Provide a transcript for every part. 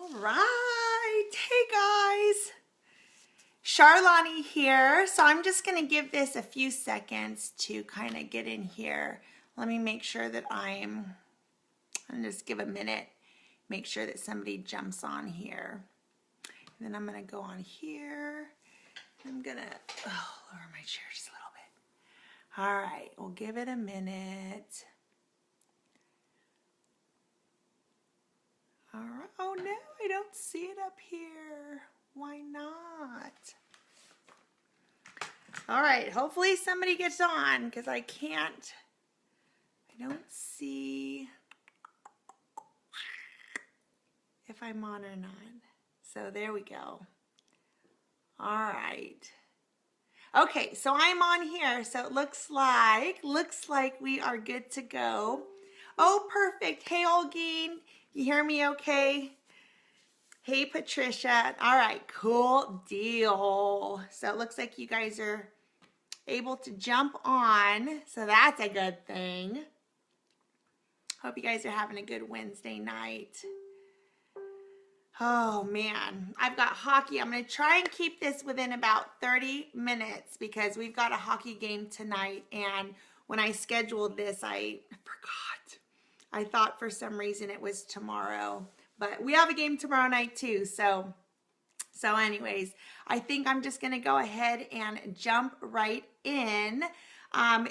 All right, hey guys, Charlani here. So I'm just going to give this a few seconds to kind of get in here. Let me make sure that I'll just give a minute, make sure that somebody jumps on here. And then I'm going to go on here. I'm going to lower my chair just a little bit. All right, we'll give it a minute. All right. Oh no, I don't see it up here. Why not? All right, hopefully somebody gets on because I don't see if I'm on or not. So there we go. All right. Okay, so I'm on here. So it looks like we are good to go. Oh, perfect. Hey, Olgeen. You hear me okay? Hey, Patricia. All right, cool deal. So it looks like you guys are able to jump on. So that's a good thing. Hope you guys are having a good Wednesday night. Oh, man. I've got hockey. I'm going to try and keep this within about 30 minutes because we've got a hockey game tonight. And when I scheduled this, I forgot. I thought for some reason it was tomorrow, but we have a game tomorrow night too. So anyways, I think I'm just going to go ahead and jump right in.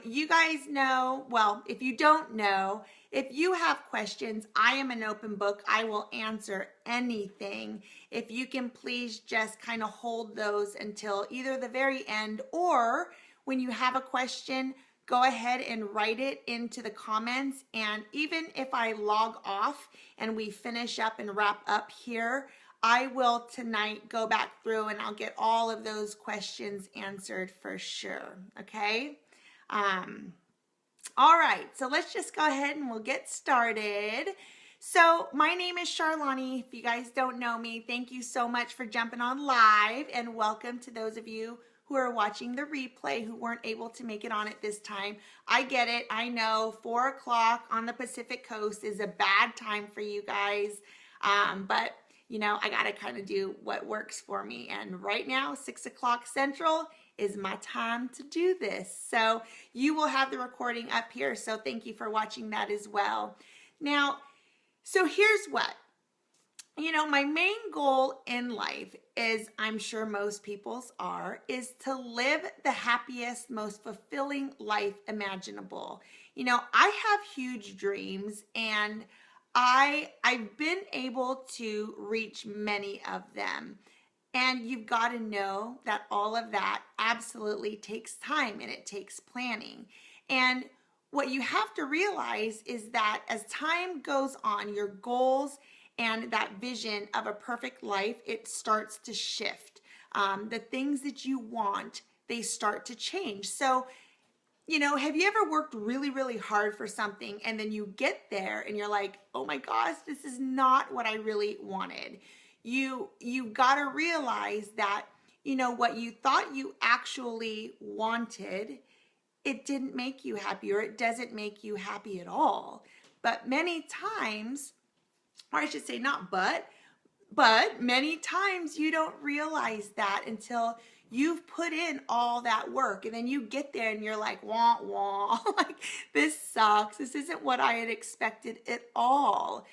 You guys know, well, if you don't know, if you have questions, I am an open book. I will answer anything. If you can please just kind of hold those until either the very end, or when you have a question, go ahead and write it into the comments. And even if I log off and we finish up and wrap up here, I will tonight go back through and I'll get all of those questions answered for sure. Okay. All right. So let's just go ahead and we'll get started. So my name is Charlani. If you guys don't know me, thank you so much for jumping on live, and welcome to those of you who are watching the replay who weren't able to make it on at this time. I get it. I know 4 o'clock on the Pacific Coast is a bad time for you guys. But you know, I got to kind of do what works for me. And right now, 6 o'clock Central is my time to do this. So you will have the recording up here. So thank you for watching that as well. Now, so here's what. You know, my main goal in life is, I'm sure most people's is to live the happiest, most fulfilling life imaginable. You know, I have huge dreams, and I've been able to reach many of them. And you've got to know that all of that absolutely takes time, and it takes planning. And what you have to realize is that as time goes on, your goals and that vision of a perfect life, it starts to shift. The things that you want, they start to change. So, you know, have you ever worked really, really hard for something and then you get there and you're like, oh my gosh, this is not what I really wanted. You've got to realize that, you know, what you thought you actually wanted, it didn't make you happy, or it doesn't make you happy at all. But many times, or I should say not but many times you don't realize that until you've put in all that work, and then you get there and you're like, wah, wah, like this sucks. This isn't what I had expected at all.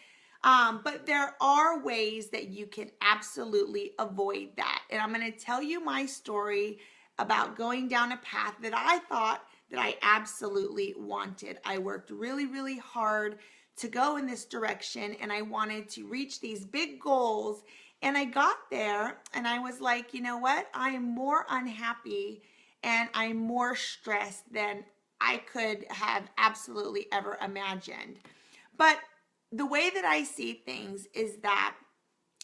But there are ways that you can absolutely avoid that. And I'm going to tell you my story about going down a path that I thought that I absolutely wanted. I worked really, really hard to go in this direction, and I wanted to reach these big goals. And I got there and I was like, you know what? I am more unhappy and I'm more stressed than I could have absolutely ever imagined. But the way that I see things is that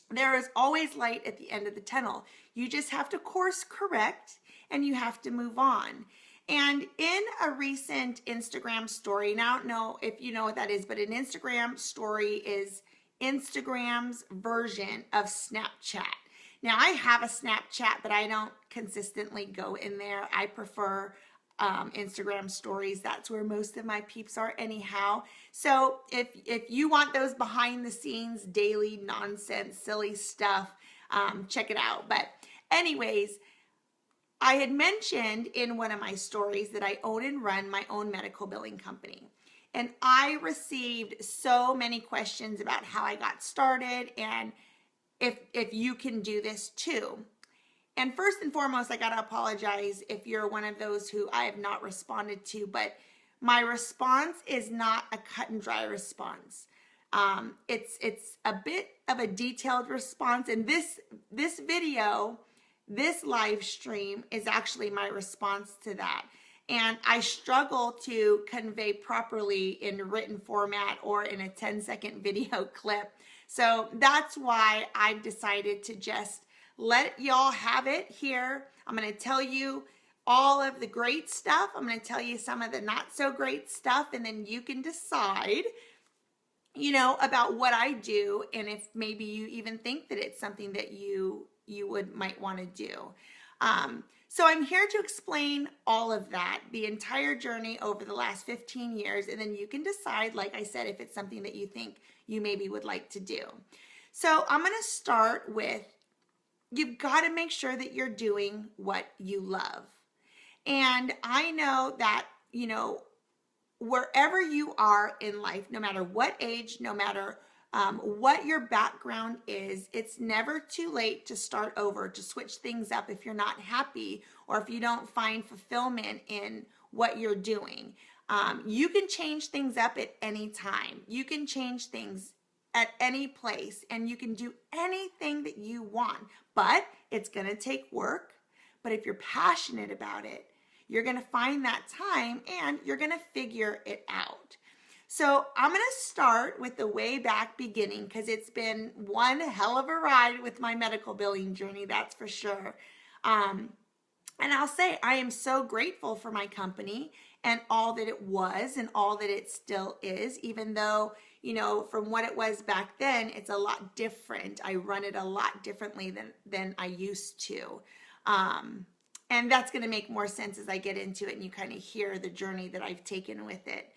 there is always light at the end of the tunnel. You just have to course correct and you have to move on. And in a recent Instagram story, and I don't know if you know what that is, but an Instagram story is Instagram's version of Snapchat. Now, I have a Snapchat, but I don't consistently go in there. I prefer Instagram stories. That's where most of my peeps are anyhow. So if you want those behind the scenes, daily nonsense, silly stuff, check it out. But anyways, I had mentioned in one of my stories that I own and run my own medical billing company. And I received so many questions about how I got started and if you can do this too. And first and foremost, I gotta apologize if you're one of those who I have not responded to, but my response is not a cut and dry response. It's a bit of a detailed response, and this video, this live stream is actually my response to that. And I struggle to convey properly in written format or in a 10-second video clip. So that's why I've decided to just let y'all have it here. I'm going to tell you all of the great stuff. I'm going to tell you some of the not so great stuff, and then you can decide, you know, about what I do and if maybe you even think that it's something that you might want to do. So I'm here to explain all of that, the entire journey over the last 15 years, and then you can decide, like I said, if it's something that you think you maybe would like to do. So I'm going to start with, you've got to make sure that you're doing what you love. And I know that, you know, wherever you are in life, no matter what age, no matter what your background is, it's never too late to start over, to switch things up if you're not happy or if you don't find fulfillment in what you're doing. You can change things up at any time. You can change things at any place, and you can do anything that you want, but it's going to take work. But if you're passionate about it, you're going to find that time and you're going to figure it out. So I'm going to start with the way back beginning, because it's been one hell of a ride with my medical billing journey, that's for sure. And I'll say I am so grateful for my company and all that it was and all that it still is, even though, you know, from what it was back then, it's a lot different. I run it a lot differently than I used to. And that's going to make more sense as I get into it and you kind of hear the journey that I've taken with it.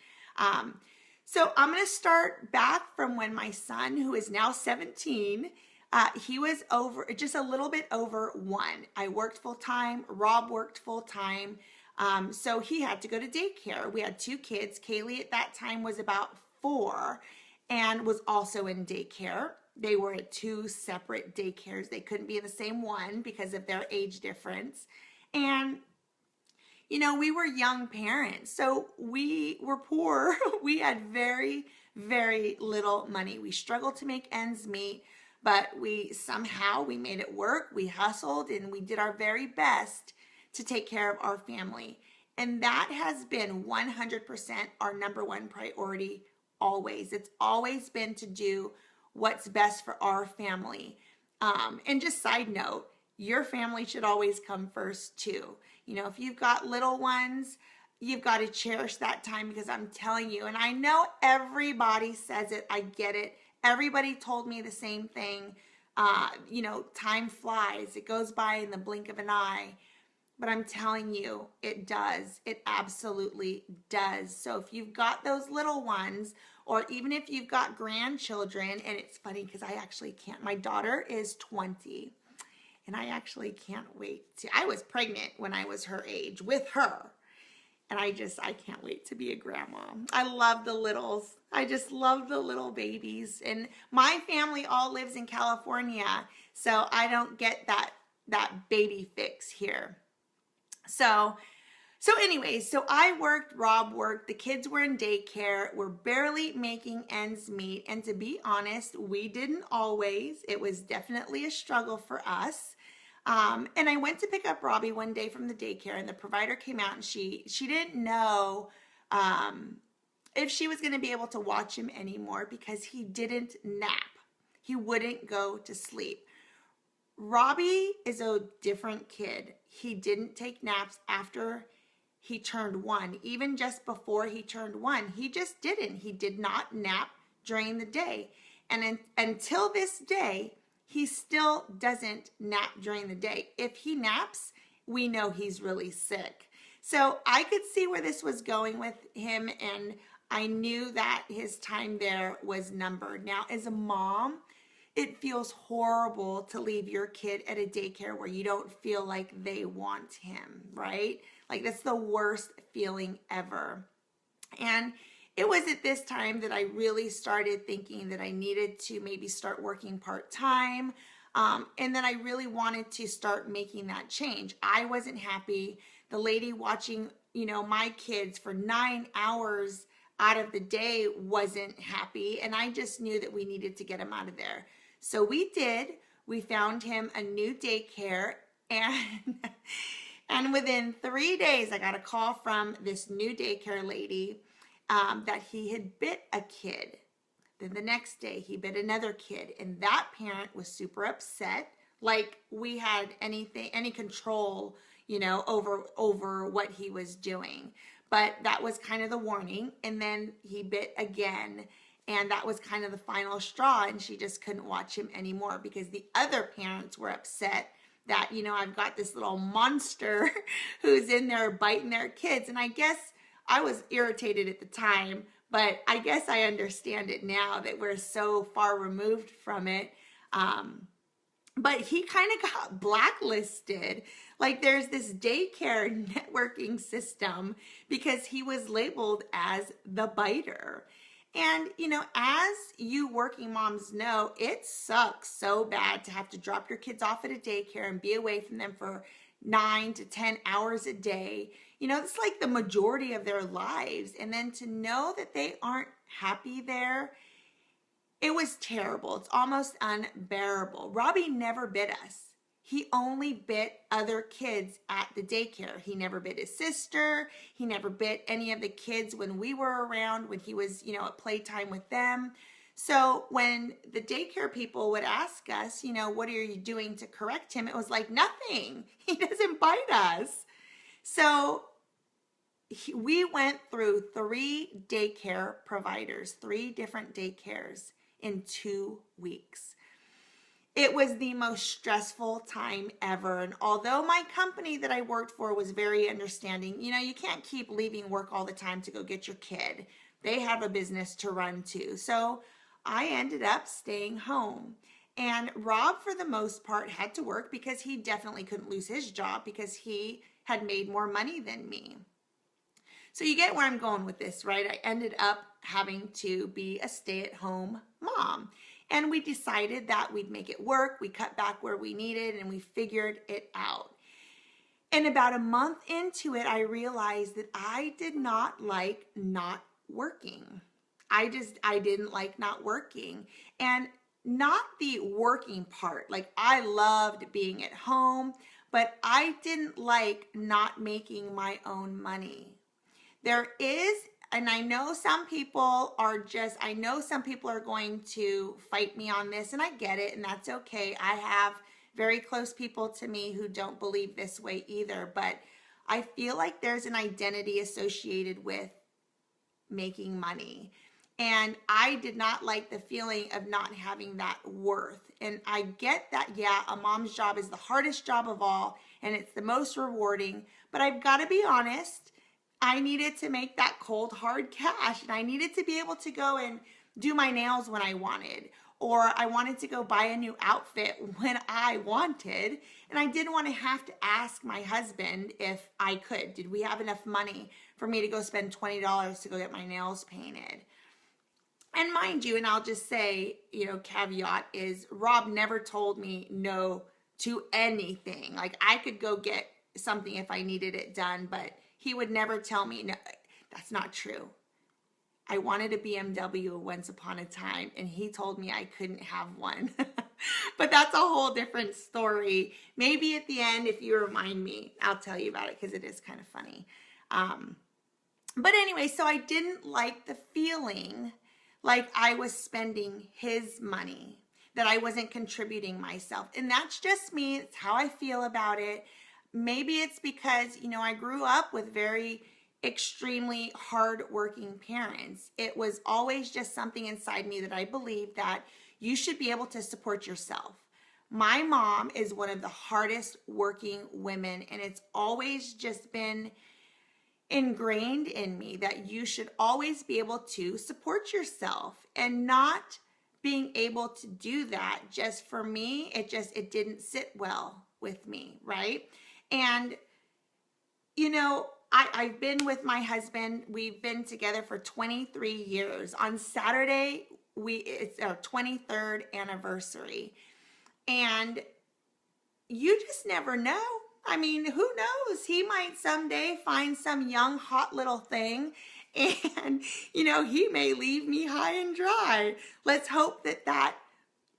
So I'm going to start back from when my son, who is now 17, he was just a little bit over 1. I worked full time. Rob worked full time. So he had to go to daycare. We had 2 kids. Kaylee at that time was about 4 and was also in daycare. They were at 2 separate daycares. They couldn't be in the same one because of their age difference. And you know, we were young parents, so we were poor. We had very, very little money. We struggled to make ends meet, but we made it work. We hustled and we did our very best to take care of our family. And that has been 100% our number one priority always. It's always been to do what's best for our family. And just side note, your family should always come first too. You know, if you've got little ones, you've got to cherish that time, because I'm telling you, and I know everybody says it, I get it. Everybody told me the same thing. You know, time flies. It goes by in the blink of an eye. But I'm telling you, it does. It absolutely does. So if you've got those little ones, or even if you've got grandchildren, and it's funny because I actually can't. My daughter is 20. And I actually can't wait I was pregnant when I was her age with her. And I can't wait to be a grandma. I love the littles. I just love the little babies. And my family all lives in California, so I don't get that baby fix here. So anyways, so I worked, Rob worked, the kids were in daycare, we're barely making ends meet. And to be honest, we didn't always. It was definitely a struggle for us. And I went to pick up Robbie one day from the daycare, and the provider came out, and she didn't know if she was going to be able to watch him anymore because he didn't nap. He wouldn't go to sleep. Robbie is a different kid. He didn't take naps after he turned 1. Even just before he turned 1, he just didn't. He did not nap during the day. And until this day, he still doesn't nap during the day. If he naps, we know he's really sick. So I could see where this was going with him, and I knew that his time there was numbered. Now, as a mom, it feels horrible to leave your kid at a daycare where you don't feel like they want him, right? Like, that's the worst feeling ever. And it was at this time that I really started thinking that I needed to maybe start working part-time, and that I really wanted to start making that change. I wasn't happy. The lady watching, my kids for 9 hours out of the day wasn't happy, and I just knew that we needed to get him out of there. So we did. We found him a new daycare, and and within 3 days, I got a call from this new daycare lady that he had bit a kid. Then the next day, he bit another kid, and that parent was super upset, like we had any control, over what he was doing. But that was kind of the warning, and then he bit again, and that was kind of the final straw, and she just couldn't watch him anymore because the other parents were upset that, I've got this little monster who's in there biting their kids. And I guess I was irritated at the time, but I guess I understand it now that we're so far removed from it. But he kind of got blacklisted. Like, there's this daycare networking system because he was labeled as the biter. And, as you working moms know, it sucks so bad to have to drop your kids off at a daycare and be away from them for 9 to 10 hours a day. It's like the majority of their lives. And then to know that they aren't happy there, it was terrible. It's almost unbearable. Robbie never bit us. He only bit other kids at the daycare. He never bit his sister. He never bit any of the kids when we were around, when he was, at playtime with them. So when the daycare people would ask us, what are you doing to correct him? It was like, nothing. He doesn't bite us. So we went through 3 daycare providers, 3 different daycares in 2 weeks. It was the most stressful time ever. And although my company that I worked for was very understanding, you can't keep leaving work all the time to go get your kid. They have a business to run too. So I ended up staying home. And Rob, for the most part, had to work because he definitely couldn't lose his job because he had made more money than me. So you get where I'm going with this, right? I ended up having to be a stay-at-home mom. And we decided that we'd make it work. We cut back where we needed, and we figured it out. And about a month into it, I realized that I did not like not working. I didn't like not working. And not the working part. Like, I loved being at home, but I didn't like not making my own money. There is, and I know some people are going to fight me on this, and I get it, and that's okay. I have very close people to me who don't believe this way either, but I feel like there's an identity associated with making money. And I did not like the feeling of not having that worth. And I get that, yeah, a mom's job is the hardest job of all, and it's the most rewarding, but I've got to be honest, I needed to make that cold, hard cash, and I needed to be able to go and do my nails when I wanted, or I wanted to go buy a new outfit when I wanted, and I didn't want to have to ask my husband if I could. Did we have enough money for me to go spend $20 to go get my nails painted? And mind you, and I'll just say, caveat is Rob never told me no to anything. Like, I could go get something if I needed it done, but he would never tell me, no, that's not true. I wanted a BMW once upon a time, and he told me I couldn't have one. But that's a whole different story. Maybe at the end, if you remind me, I'll tell you about it because it is kind of funny. But anyway, so I didn't like the feeling like I was spending his money, that I wasn't contributing myself. And that's just me. It's how I feel about it. Maybe it's because, I grew up with very extremely hardworking parents. It was always just something inside me that I believed that you should be able to support yourself. My mom is one of the hardest working women, and it's always just been ingrained in me that you should always be able to support yourself, and not being able to do that, just for me, it didn't sit well with me, right? And I've been with my husband. We've been together for 23 years. On Saturday, it's our 23rd anniversary. And you just never know. I mean, who knows? He might someday find some young, hot little thing, and, he may leave me high and dry. Let's hope that that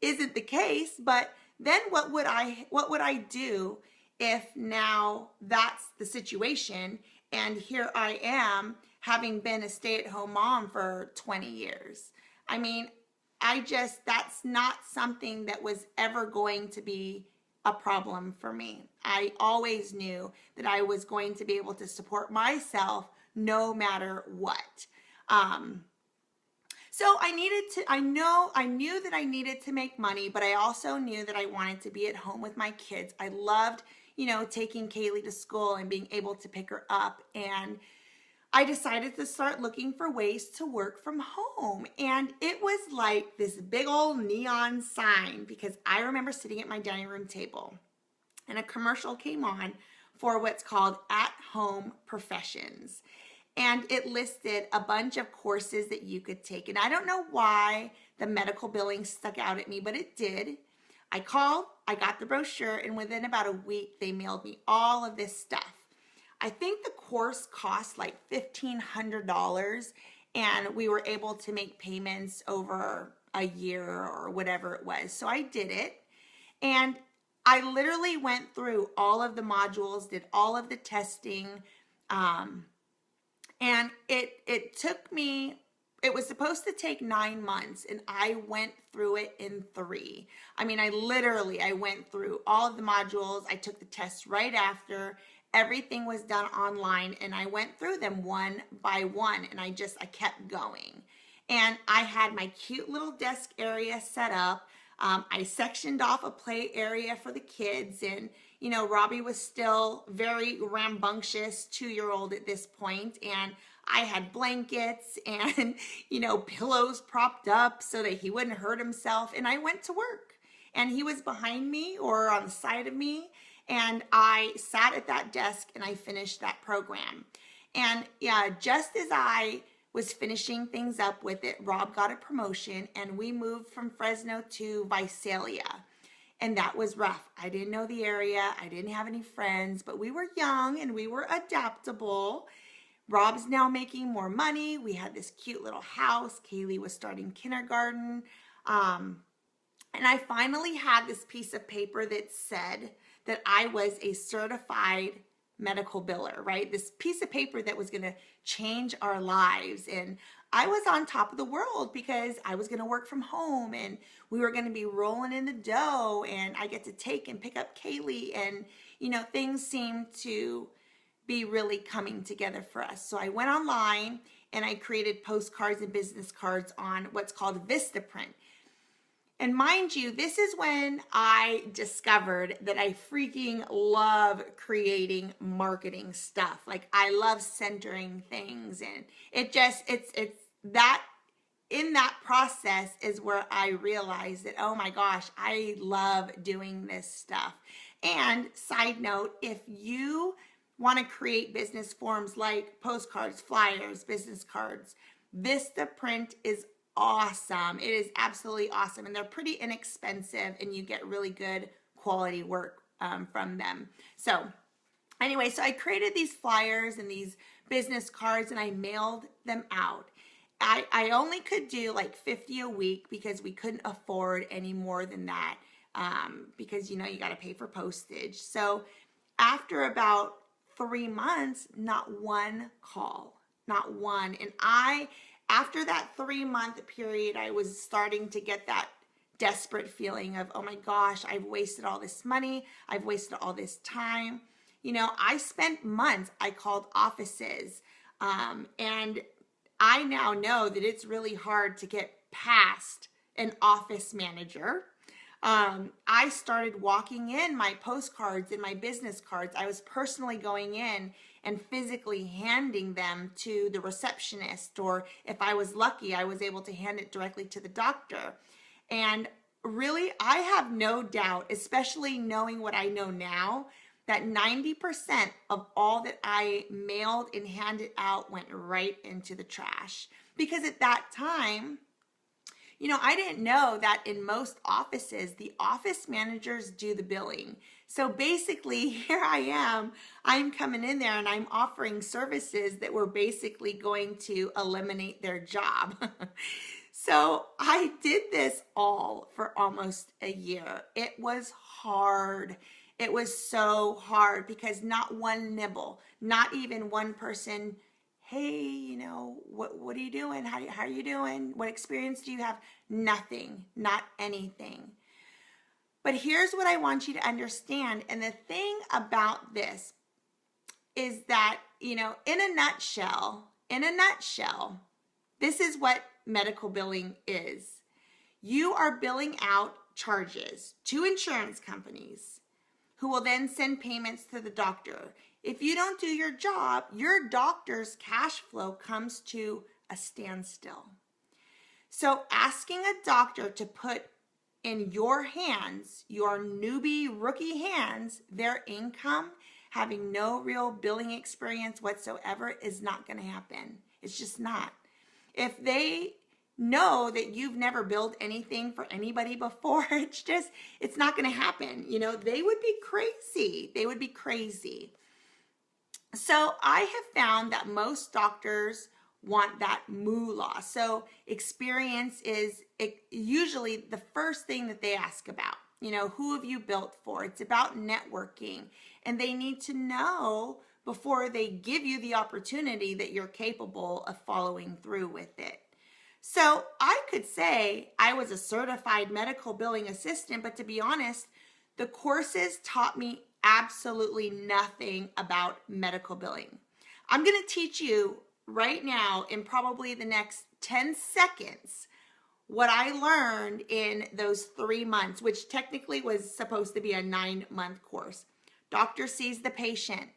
isn't the case. But then what would I do if now that's the situation, and here I am having been a stay-at-home mom for 20 years? I mean, that's not something that was ever going to be a problem for me. I always knew that I was going to be able to support myself no matter what. So I knew that I needed to make money, but I also knew that I wanted to be at home with my kids. I loved, taking Kaylee to school and being able to pick her up. And I decided to start looking for ways to work from home. And it was like this big old neon sign, because I remember sitting at my dining room table and a commercial came on for what's called at-home professions. And it listed a bunch of courses that you could take. And I don't know why the medical billing stuck out at me, but it did. I called, I got the brochure, and within about a week, they mailed me all of this stuff. I think the course cost like $1,500, and we were able to make payments over a year or whatever it was. So I did it, and I literally went through all of the modules, did all of the testing, and it took me, it was supposed to take 9 months, and I went through it in 3. I mean, I went through all of the modules. I took the tests right after. Everything was done online, and I went through them one by one, and I kept going. And I had my cute little desk area set up. I sectioned off a play area for the kids, and Robbie was still very rambunctious 2-year-old at this point, and I had blankets and pillows propped up so that he wouldn't hurt himself. And I went to work, and he was behind me or on the side of me, and I sat at that desk and I finished that program. And yeah, just as I was finishing things up with it, Rob got a promotion, and we moved from Fresno to Visalia. And that was rough. I didn't know the area. I didn't have any friends, but we were young and we were adaptable. Rob's now making more money. We had this cute little house. Kaylee was starting kindergarten. And I finally had this piece of paper that said that I was a certified medical biller, right? This piece of paper that was going to change our lives. And I was on top of the world because I was going to work from home, and we were going to be rolling in the dough, and I get to take and pick up Kaylee, and things seemed to be really coming together for us. So I went online and I created postcards and business cards on what's called Vistaprint. And mind you, this is when I discovered that I freaking love creating marketing stuff. Like, I love centering things, and it's that, in that process is where I realized that, oh my gosh, I love doing this stuff. And side note, if you want to create business forms like postcards, flyers, business cards, Vistaprint is awesome. It is absolutely awesome, and they're pretty inexpensive, and you get really good quality work from them. So anyway, so I created these flyers and these business cards, and I mailed them out. I only could do like 50 a week because we couldn't afford any more than that, because you got to pay for postage. So after about 3 months, not one call, not one. And after that 3-month period, I was starting to get that desperate feeling of, oh my gosh, I've wasted all this money. I've wasted all this time. I spent months, I called offices, and I now know that it's really hard to get past an office manager. I started walking in my postcards and my business cards. I was personally going in and physically handing them to the receptionist, or if I was lucky, I was able to hand it directly to the doctor. And really, I have no doubt, especially knowing what I know now, that 90% of all that I mailed and handed out went right into the trash. Because at that time, I didn't know that in most offices, the office managers do the billing. So basically, here I'm coming in there and I'm offering services that were basically going to eliminate their job. So I did this all for almost a year. It was hard. It was so hard because not one nibble, not even one person, hey, what are you doing? How are you doing? What experience do you have? Nothing, not anything. But here's what I want you to understand. And the thing about this is that, in a nutshell, this is what medical billing is. You are billing out charges to insurance companies who will then send payments to the doctor. If you don't do your job, your doctor's cash flow comes to a standstill. So asking a doctor to put in your hands, your newbie rookie hands, their income, having no real billing experience whatsoever, is not going to happen. It's just not. If they know that you've never billed anything for anybody before, it's not going to happen. They would be crazy. They would be crazy. So I have found that most doctors want that moolah. So experience is usually the first thing that they ask about. Who have you built for? It's about networking. And they need to know before they give you the opportunity that you're capable of following through with it. So I could say I was a certified medical billing assistant, but to be honest, the courses taught me absolutely nothing about medical billing. I'm going to teach you right now in probably the next 10 seconds what I learned in those 3 months, which technically was supposed to be a 9-month course. Doctor sees the patient.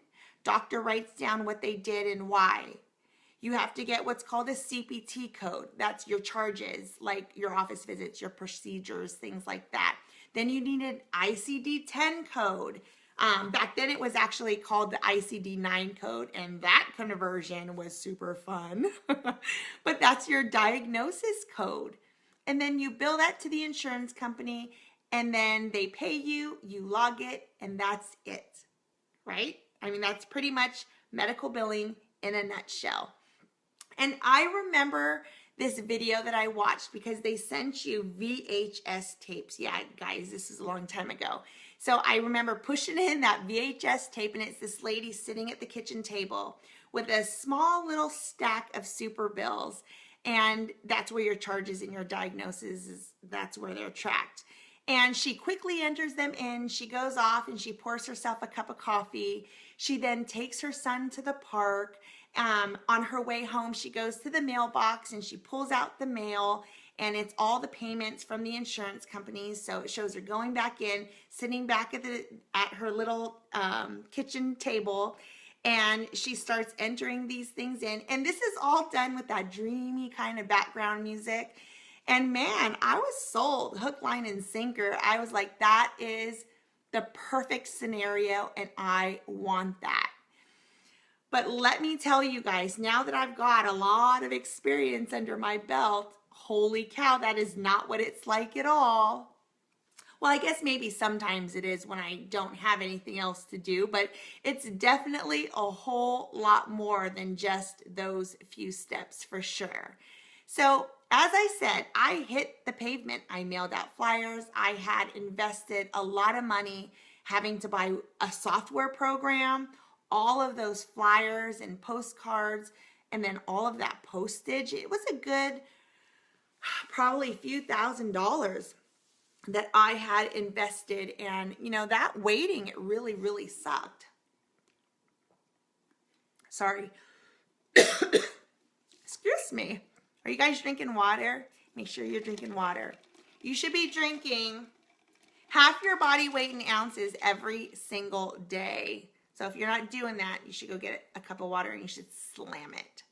Doctor writes down what they did and why. You have to get what's called a CPT code. That's your charges, like your office visits, your procedures, things like that. Then you need an ICD-10 code. Back then it was actually called the ICD-9 code, and that conversion was super fun. But that's your diagnosis code. And then you bill that to the insurance company, and then they pay you, you log it, and that's it, right? That's pretty much medical billing in a nutshell. And I remember this video that I watched because they sent you VHS tapes. Yeah, guys, this is a long time ago. So I remember pushing in that VHS tape, and it's this lady sitting at the kitchen table with a small little stack of super bills. And that's where your charges and your diagnoses that's where they're tracked. And she quickly enters them in. She goes off and she pours herself a cup of coffee. She then takes her son to the park. On her way home, she goes to the mailbox and she pulls out the mail, and it's all the payments from the insurance companies. So it shows her going back in, sitting back at her little kitchen table, and she starts entering these things in. And this is all done with that dreamy kind of background music. And man, I was sold, hook, line, and sinker. I was like, that is the perfect scenario, and I want that. But let me tell you guys, now that I've got a lot of experience under my belt, holy cow, that is not what it's like at all. Well, I guess maybe sometimes it is when I don't have anything else to do, but it's definitely a whole lot more than just those few steps for sure. So as I said, I hit the pavement. I mailed out flyers. I had invested a lot of money having to buy a software program, all of those flyers and postcards, and then all of that postage. It was a good, probably a few $1,000s that I had invested. And, that waiting, it really, really sucked. Sorry. Excuse me. Are you guys drinking water? Make sure you're drinking water. You should be drinking half your body weight in ounces every single day. So if you're not doing that, you should go get a cup of water and you should slam it.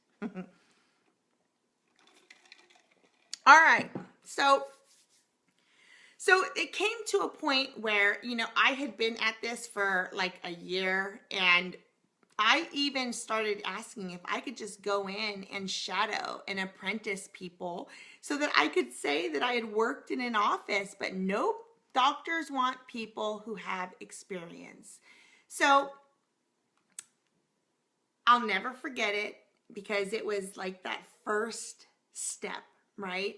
All right, so it came to a point where, I had been at this for like a year, and I even started asking if I could just go in and shadow and apprentice people so that I could say that I had worked in an office, but nope, doctors want people who have experience. So I'll never forget it because it was like that first step, right?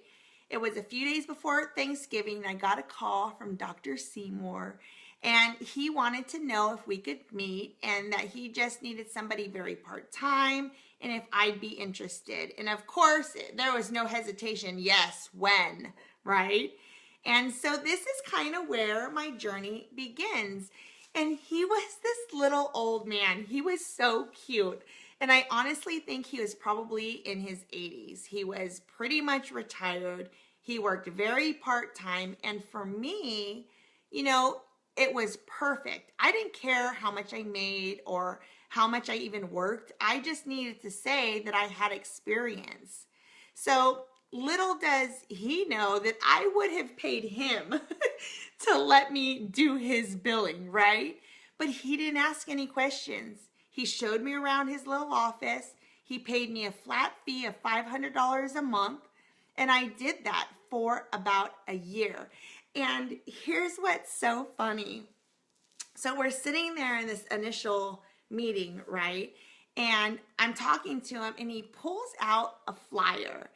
It was a few days before Thanksgiving. I got a call from Dr. Seymour, and he wanted to know if we could meet and that he just needed somebody very part-time and if I'd be interested. And of course, there was no hesitation. Yes, when, right? And so this is kind of where my journey begins. And he was this little old man. He was so cute. And I honestly think he was probably in his 80s. He was pretty much retired. He worked very part-time. And for me, it was perfect. I didn't care how much I made or how much I even worked. I just needed to say that I had experience. So little does he know that I would have paid him to let me do his billing, right? But he didn't ask any questions. He showed me around his little office. He paid me a flat fee of $500 a month. And I did that for about a year. And here's what's so funny. So we're sitting there in this initial meeting, right? And I'm talking to him and he pulls out a flyer.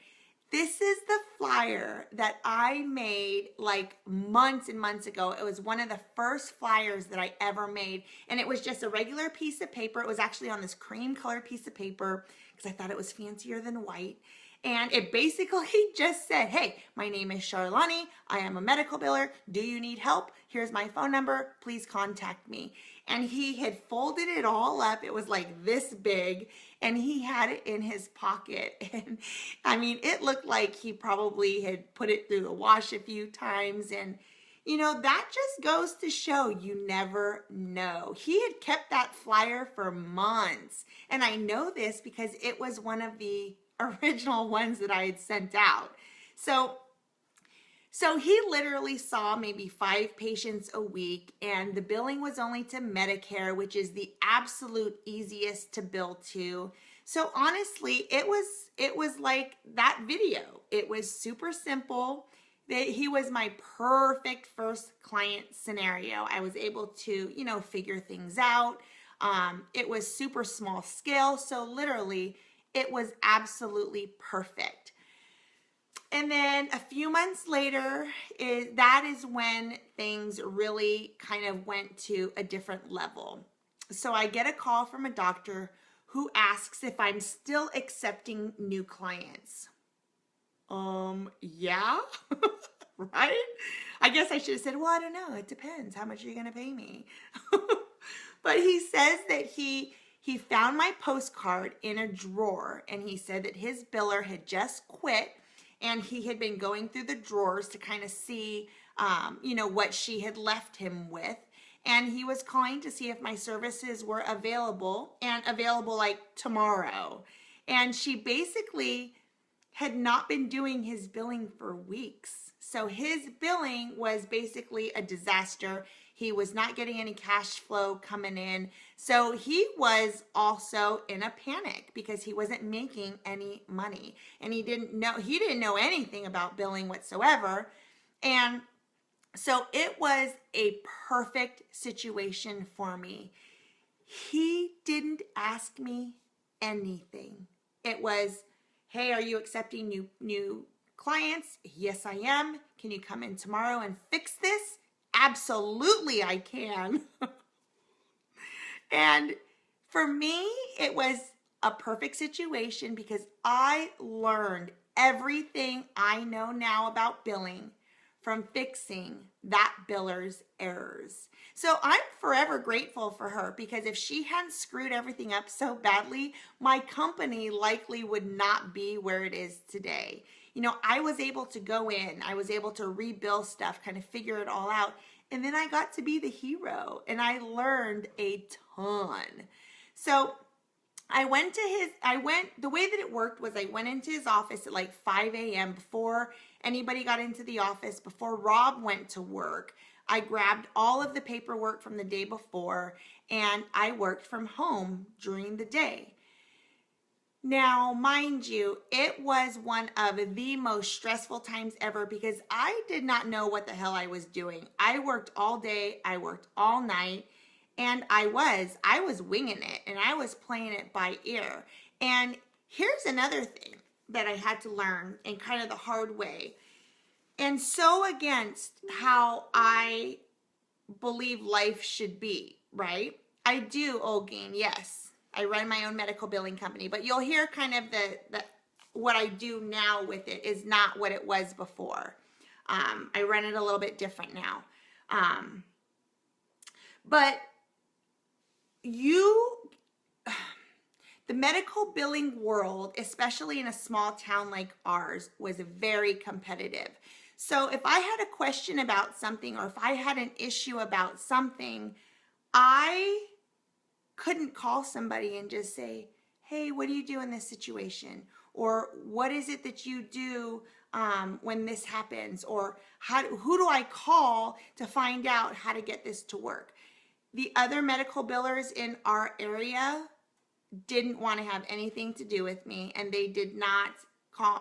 This is the flyer that I made like months and months ago. It was one of the first flyers that I ever made. And it was just a regular piece of paper. It was actually on this cream colored piece of paper because I thought it was fancier than white. And it basically just said, hey, my name is Charlani. I am a medical biller. Do you need help? Here's my phone number. Please contact me. And he had folded it all up. It was like this big, and he had it in his pocket. And I mean, it looked like he probably had put it through the wash a few times. And, that just goes to show you never know. He had kept that flyer for months. And I know this because it was one of the original ones that I had sent out. So he literally saw maybe 5 patients a week, and the billing was only to Medicare, which is the absolute easiest to bill to. So honestly, it was like that video. It was super simple. He was my perfect first client scenario. I was able to, figure things out. It was super small scale. So literally, it was absolutely perfect. And then a few months later, that is when things really kind of went to a different level. So I get a call from a doctor who asks if I'm still accepting new clients. Yeah, right? I guess I should have said, well, I don't know. It depends. How much are you going to pay me? But he says that he found my postcard in a drawer, and he said that his biller had just quit, and he had been going through the drawers to kind of see, what she had left him with. And he was calling to see if my services were available, and available like tomorrow. And she basically had not been doing his billing for weeks. So his billing was basically a disaster. He was not getting any cash flow coming in. So he was also in a panic because he wasn't making any money. And he didn't know anything about billing whatsoever. And so it was a perfect situation for me. He didn't ask me anything. It was, hey, are you accepting new clients? Yes, I am. Can you come in tomorrow and fix this? Absolutely, I can. And for me, it was a perfect situation because I learned everything I know now about billing from fixing that biller's errors. So I'm forever grateful for her because if she hadn't screwed everything up so badly, my company likely would not be where it is today. I was able to go in, I was able to rebill stuff, kind of figure it all out. And then I got to be the hero, and I learned a ton. So the way that it worked was I went into his office at like 5 a.m. before anybody got into the office, before Rob went to work. I grabbed all of the paperwork from the day before, and I worked from home during the day. Now, mind you, it was one of the most stressful times ever because I did not know what the hell I was doing. I worked all day, I worked all night, and I was winging it, and I was playing it by ear. And here's another thing that I had to learn in kind of the hard way. And so against how I believe life should be, right? I do, Olgain, yes. I run my own medical billing company, but you'll hear kind of the what I do now with it is not what it was before. I run it a little bit different now. But the medical billing world, especially in a small town like ours, was very competitive. So if I had a question about something, or if I had an issue about something, I couldn't call somebody and just say, hey, what do you do in this situation? Or what is it that you do when this happens? Or who do I call to find out how to get this to work? The other medical billers in our area didn't want to have anything to do with me, and they did not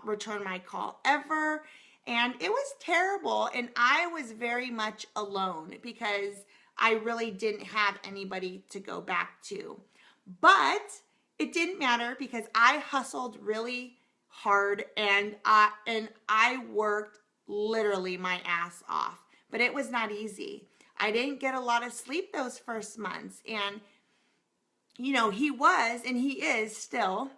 return my call ever. And it was terrible, and I was very much alone because I really didn't have anybody to go back to. But it didn't matter because I hustled really hard, and I worked literally my ass off. But it was not easy. I didn't get a lot of sleep those first months. And, you know, he was, and he is still,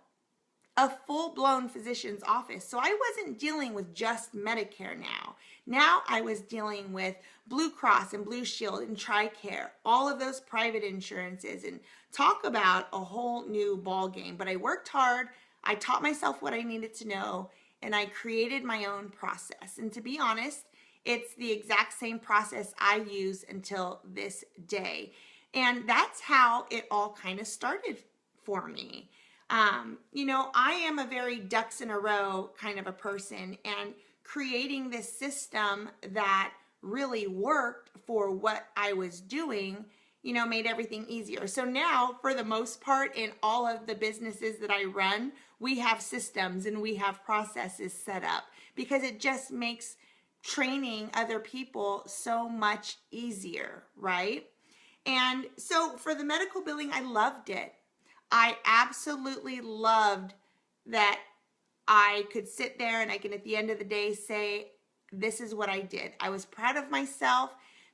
a full-blown physician's office. So I wasn't dealing with just Medicare now. Now I was dealing with Blue Cross and Blue Shield and TRICARE, all of those private insurances, and talk about a whole new ball game. But I worked hard, I taught myself what I needed to know, and I created my own process. And to be honest, it's the exact same process I use until this day. And that's how it all kind of started for me. You know, I am a very ducks in a row kind of a person, and creating this system that really worked for what I was doing, you know, made everything easier. So now, for the most part, in all of the businesses that I run, we have systems and we have processes set up because it just makes training other people so much easier, right? And so for the medical billing, I loved it. I absolutely loved that I could sit there and I can at the end of the day say, this is what I did. I was proud of myself,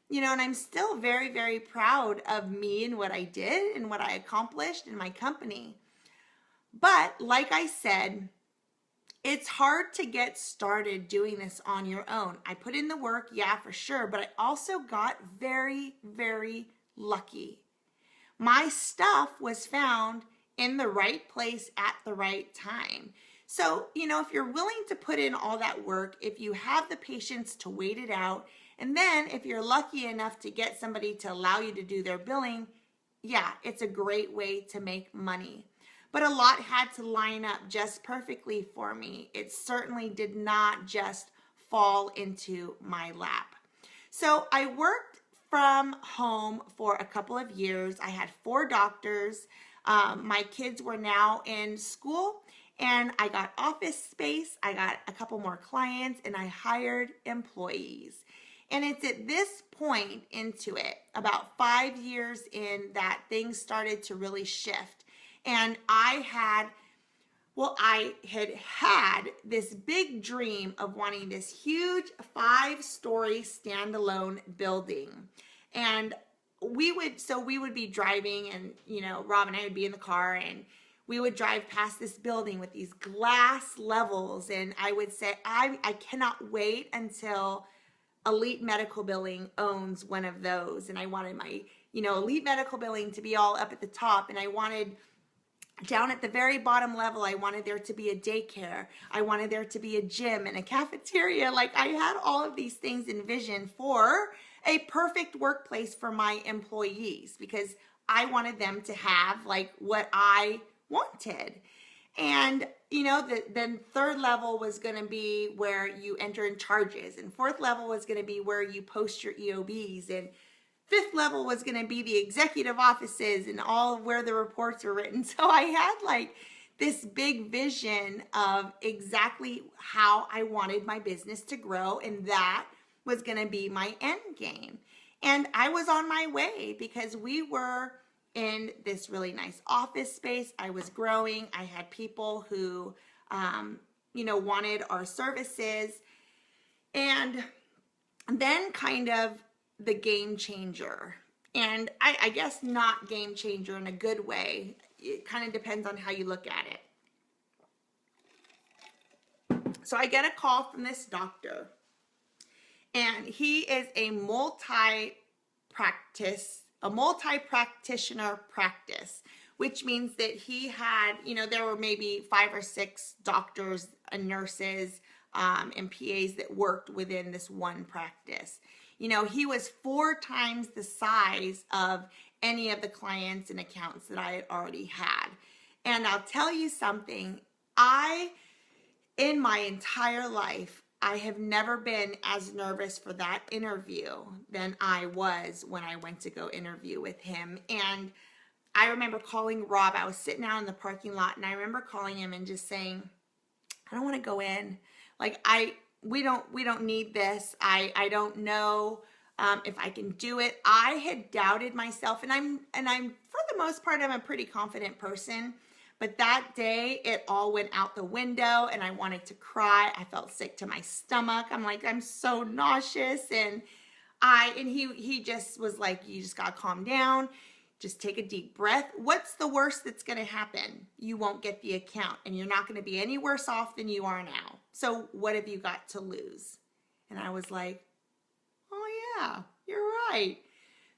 you know, and I'm still very, very proud of me and what I did and what I accomplished in my company. But like I said, it's hard to get started doing this on your own. I put in the work, yeah, for sure, but I also got very, very lucky. My stuff was found in the right place at the right time. So, you know, if you're willing to put in all that work, if you have the patience to wait it out, and then if you're lucky enough to get somebody to allow you to do their billing, yeah, it's a great way to make money. But a lot had to line up just perfectly for me. It certainly did not just fall into my lap. So I worked from home for a couple of years. I had 4 doctors. My kids were now in school, and I got office space. I got a couple more clients, and I hired employees. And it's at this point into it, about 5 years in, that things started to really shift. And I had this big dream of wanting this huge 5-story standalone building. And we would be driving, and, you know, Rob and I would be in the car, and we would drive past this building with these glass levels. And I would say, I cannot wait until Elite Medical Billing owns one of those. And I wanted my, you know, Elite Medical Billing to be all up at the top. And I wanted down at the very bottom level, I wanted there to be a daycare. I wanted there to be a gym and a cafeteria. Like, I had all of these things envisioned for a perfect workplace for my employees because I wanted them to have like what I wanted. And then third level was going to be where you enter in charges, and fourth level was going to be where you post your EOBs, and fifth level was going to be the executive offices and all where the reports were written. So I had like this big vision of exactly how I wanted my business to grow, and that was going to be my end game. And I was on my way because we were in this really nice office space. I was growing. I had people who, wanted our services. And then kind of the game changer. And I guess not game changer in a good way. It kind of depends on how you look at it. So I get a call from this doctor. And he is a multi-practitioner practice, which means that he had, there were maybe 5 or 6 doctors and nurses and PAs that worked within this one practice. He was 4 times the size of any of the clients and accounts that I had already had. And I'll tell you something, in my entire life, I have never been as nervous for that interview than I was when I went to go interview with him. And I remember calling Rob. I was sitting out in the parking lot, and I remember calling him and just saying, I don't want to go in. Like, we don't need this. I don't know if I can do it. I had doubted myself, and I'm for the most part, I'm a pretty confident person. But that day, it all went out the window, and I wanted to cry. I felt sick to my stomach. I'm like, I'm so nauseous. And he just was like, you just got to calm down. Just take a deep breath. What's the worst that's going to happen? You won't get the account, and you're not going to be any worse off than you are now. So what have you got to lose? And I was like, oh yeah, you're right.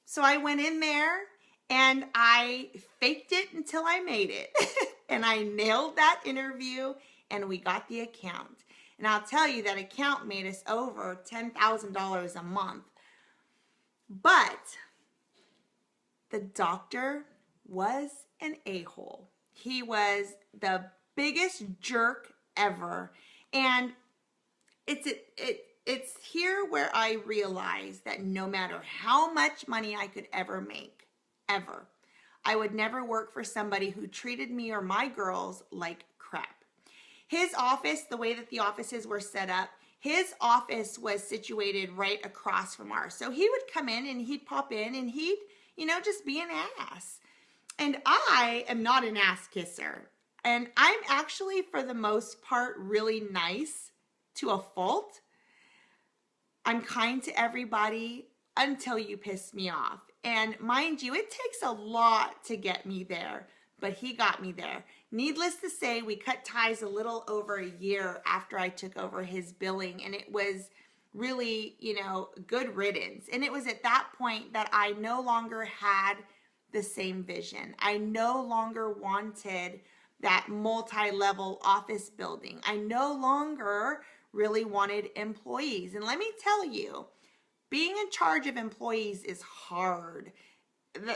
So I went in there and I faked it until I made it. And I nailed that interview, and we got the account. And I'll tell you, that account made us over $10,000 a month. But the doctor was an a-hole. He was the biggest jerk ever. And it's here where I realized that no matter how much money I could ever make, ever, I would never work for somebody who treated me or my girls like crap. His office, the way that the offices were set up, his office was situated right across from ours. So he would come in and he'd pop in and he'd, just be an ass. And I am not an ass kisser. And I'm actually, for the most part, really nice to a fault. I'm kind to everybody until you piss me off. And mind you, it takes a lot to get me there, but he got me there. Needless to say, we cut ties a little over a year after I took over his billing, and it was really, good riddance. And it was at that point that I no longer had the same vision. I no longer wanted that multi-level office building. I no longer really wanted employees. And let me tell you, being in charge of employees is hard.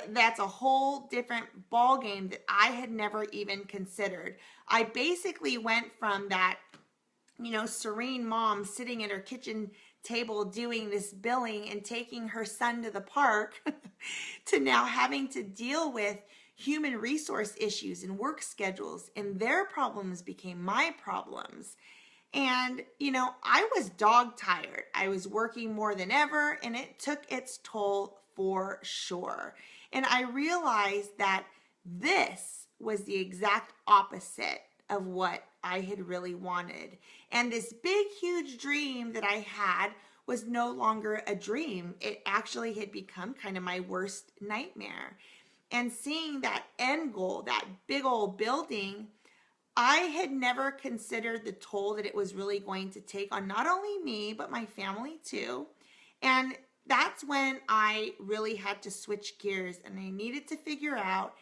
That's a whole different ballgame that I had never even considered. I basically went from that, serene mom sitting at her kitchen table doing this billing and taking her son to the park to now having to deal with human resource issues and work schedules, and their problems became my problems. And, I was dog tired. I was working more than ever, and it took its toll for sure. And I realized that this was the exact opposite of what I had really wanted. And this big, huge dream that I had was no longer a dream. It actually had become kind of my worst nightmare. And seeing that end goal, that big old building, I had never considered the toll that it was really going to take on not only me, but my family too. And that's when I really had to switch gears, and I needed to figure out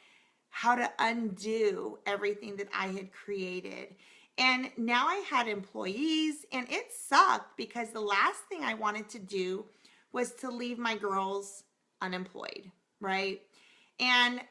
how to undo everything that I had created. And now I had employees, and it sucked because the last thing I wanted to do was to leave my girls unemployed, right? And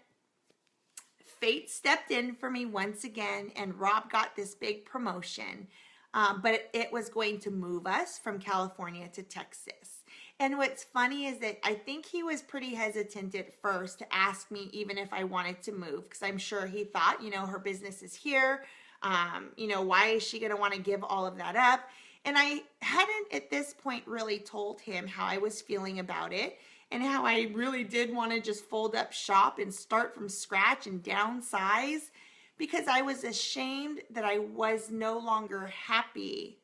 fate stepped in for me once again, and Rob got this big promotion, but it was going to move us from California to Texas. And what's funny is that I think he was pretty hesitant at first to ask me even if I wanted to move, because I'm sure he thought, her business is here. Why is she going to want to give all of that up? And I hadn't at this point really told him how I was feeling about it, and how I really did want to just fold up shop and start from scratch and downsize, because I was ashamed that I was no longer happy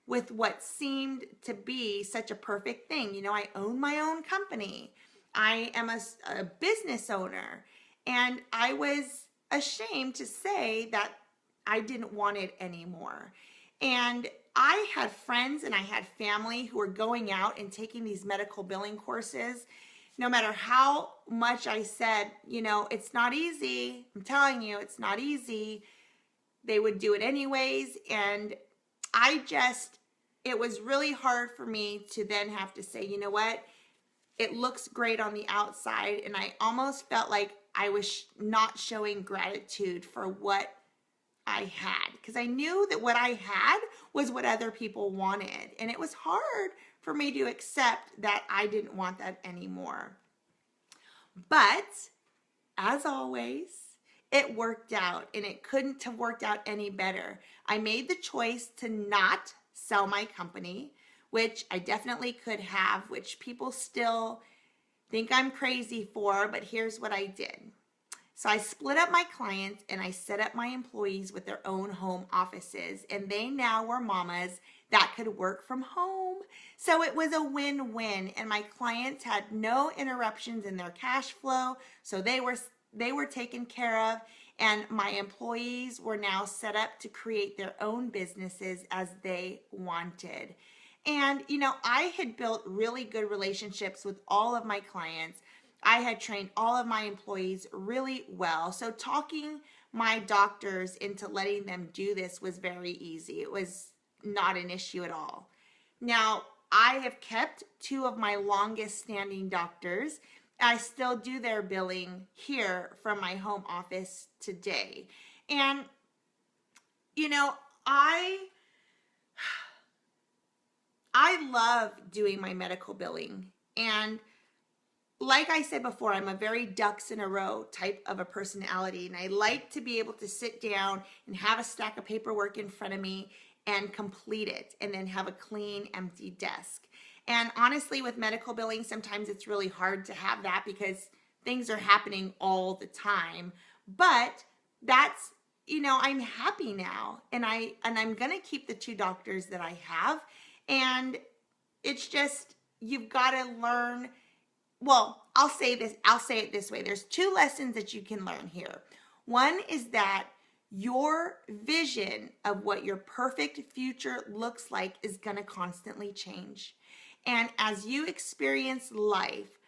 with what seemed to be such a perfect thing. I own my own company. I am a business owner, and I was ashamed to say that I didn't want it anymore. And I had friends and I had family who were going out and taking these medical billing courses. No matter how much I said, it's not easy. I'm telling you, it's not easy. They would do it anyways. And it was really hard for me to then have to say, you know what? It looks great on the outside. And I almost felt like I was not showing gratitude for what I had, because I knew that what I had was what other people wanted. And it was hard for me to accept that I didn't want that anymore. But as always, it worked out, and it couldn't have worked out any better. I made the choice to not sell my company, which I definitely could have, which people still think I'm crazy for, but here's what I did. So I split up my clients and I set up my employees with their own home offices, and they now were mamas that could work from home. So it was a win-win, and my clients had no interruptions in their cash flow. So they were taken care of, and my employees were now set up to create their own businesses as they wanted. And, I had built really good relationships with all of my clients. I had trained all of my employees really well. So talking my doctors into letting them do this was very easy. It was not an issue at all. Now, I have kept 2 of my longest standing doctors. I still do their billing here from my home office today. And, I love doing my medical billing. And like I said before, I'm a very ducks in a row type of a personality, and I like to be able to sit down and have a stack of paperwork in front of me and complete it, and then have a clean, empty desk. And honestly, with medical billing, sometimes it's really hard to have that because things are happening all the time. But that's, I'm happy now, and I'm gonna keep the 2 doctors that I have. And it's just, you've got to learn. Well, I'll say it this way. There's 2 lessons that you can learn here. One is that your vision of what your perfect future looks like is going to constantly change. And as you experience life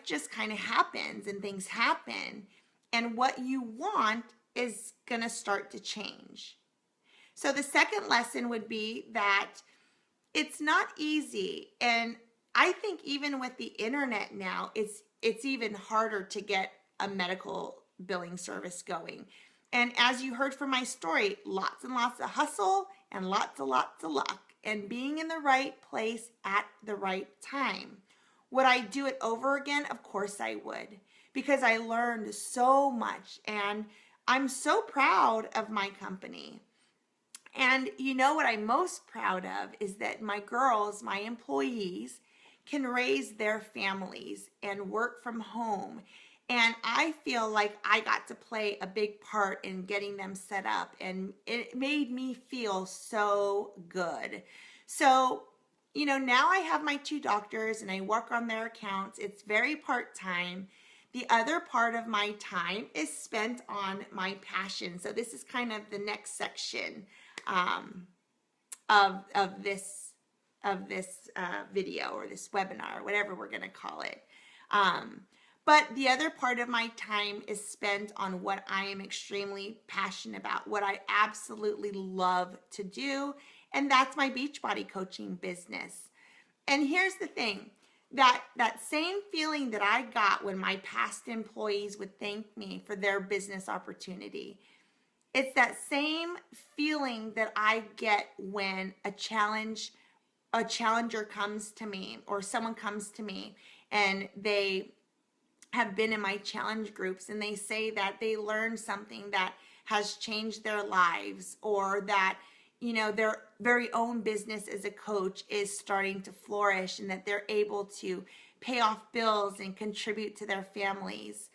just kind of happens, and things happen. And what you want is going to start to change. So the second lesson would be that it's not easy. And I think even with the internet now, it's even harder to get a medical billing service going. And as you heard from my story, lots and lots of hustle and lots of luck, and being in the right place at the right time. Would I do it over again? Of course I would, because I learned so much, and I'm so proud of my company. And what I'm most proud of is that my girls, my employees, can raise their families and work from home. And I feel like I got to play a big part in getting them set up, and it made me feel so good. So, now I have my 2 doctors and I work on their accounts. It's very part-time. The other part of my time is spent on my passion. So this is kind of the next section of this video, or this webinar, or whatever we're going to call it. But the other part of my time is spent on what I am extremely passionate about, what I absolutely love to do, and that's my Beachbody coaching business. And here's the thing, that same feeling that I got when my past employees would thank me for their business opportunity, it's that same feeling that I get when a challenger comes to me, or someone comes to me and they have been in my challenge groups and they say that they learned something that has changed their lives, or that their very own business as a coach is starting to flourish and that they're able to pay off bills and contribute to their families.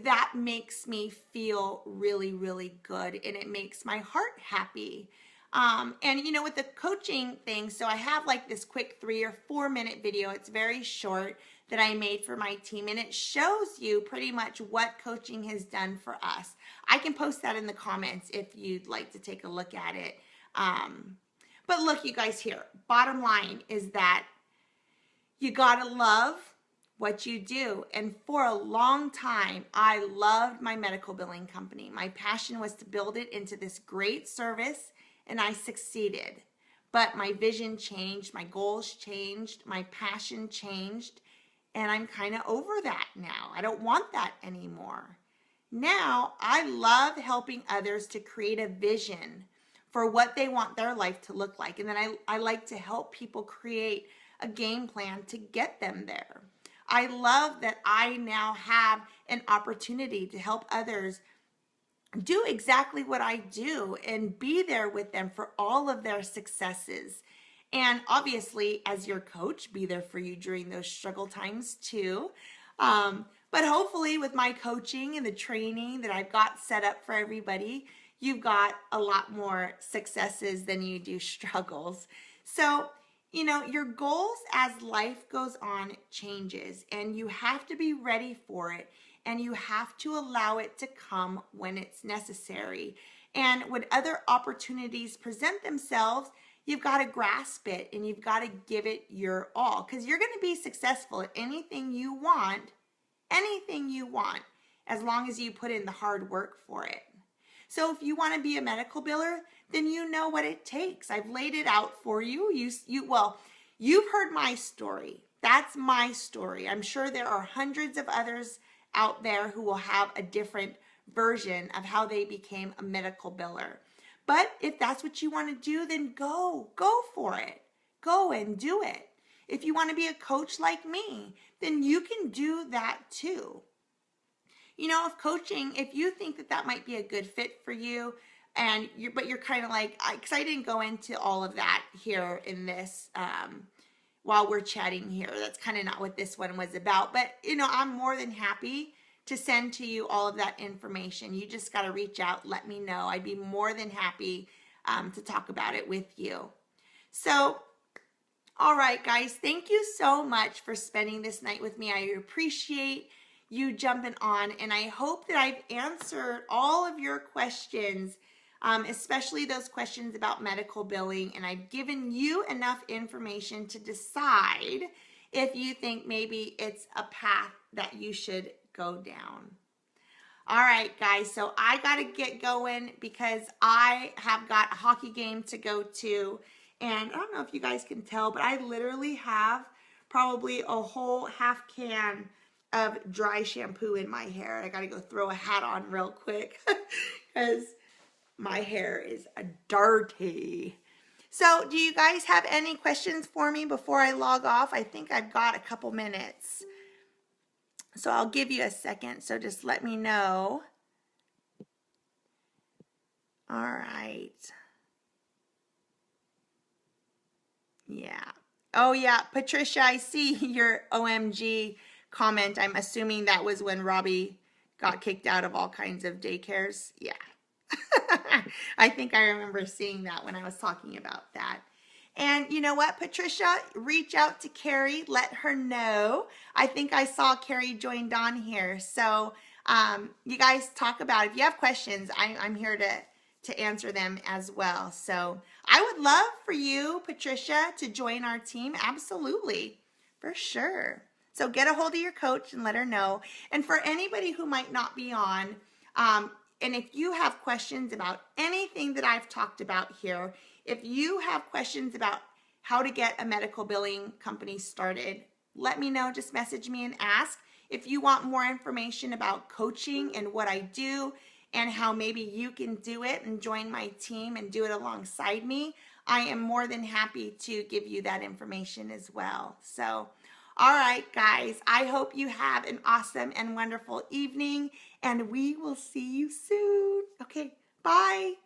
That makes me feel really, really good, and it makes my heart happy. And with the coaching thing, so I have like this quick 3 or 4 minute video. It's very short, that I made for my team, and it shows you pretty much what coaching has done for us. I can post that in the comments if you'd like to take a look at it. But look, you guys, here, bottom line is that you gotta love what you do. And for a long time, I loved my medical billing company. My passion was to build it into this great service, and I succeeded. But my vision changed, my goals changed, my passion changed, and I'm kind of over that now. I don't want that anymore. Now, I love helping others to create a vision for what they want their life to look like. And then I like to help people create a game plan to get them there. I love that I now have an opportunity to help others do exactly what I do and be there with them for all of their successes. And obviously, as your coach, be there for you during those struggle times too. But hopefully with my coaching and the training that I've got set up for everybody, you've got a lot more successes than you do struggles. So, your goals as life goes on changes, and you have to be ready for it, and you have to allow it to come when it's necessary. And when other opportunities present themselves, you've got to grasp it and you've got to give it your all, because you're going to be successful at anything you want, as long as you put in the hard work for it. So if you want to be a medical biller, then you know what it takes. I've laid it out for you. You've heard my story. That's my story. I'm sure there are hundreds of others out there who will have a different version of how they became a medical biller. But if that's what you want to do, then go for it. Go and do it. If you want to be a coach like me, then you can do that too. If you think that might be a good fit for you, but you're kind of like, because I didn't go into all of that here in this, while we're chatting here. That's kind of not what this one was about. But, I'm more than happy to send to you all of that information. You just got to reach out, let me know. I'd be more than happy to talk about it with you. So, all right, guys, thank you so much for spending this night with me. I appreciate you jumping on, and I hope that I've answered all of your questions, especially those questions about medical billing, and I've given you enough information to decide if you think maybe it's a path that you should go down. All right, guys, so I got to get going because I have got a hockey game to go to, and I don't know if you guys can tell, but I literally have probably a whole half can of dry shampoo in my hair. I got to go throw a hat on real quick because my hair is dirty. So do you guys have any questions for me before I log off? I think I've got a couple minutes. So I'll give you a second. So just let me know. All right. Yeah. Oh, yeah. Patricia, I see your OMG comment. I'm assuming that was when Robbie got kicked out of all kinds of daycares. Yeah. I think I remember seeing that when I was talking about that. And you know what, Patricia? Reach out to Carrie. Let her know. I think I saw Carrie joined on here. So you guys talk about it. If you have questions, I'm here to answer them as well. So I would love for you, Patricia, to join our team. Absolutely. For sure. So get a hold of your coach and let her know. And for anybody who might not be on, and if you have questions about anything that I've talked about here, if you have questions about how to get a medical billing company started, let me know. Just message me and ask. If you want more information about coaching and what I do and how maybe you can do it and join my team and do it alongside me, I am more than happy to give you that information as well. So, all right, guys, I hope you have an awesome and wonderful evening, and we will see you soon. Okay, bye.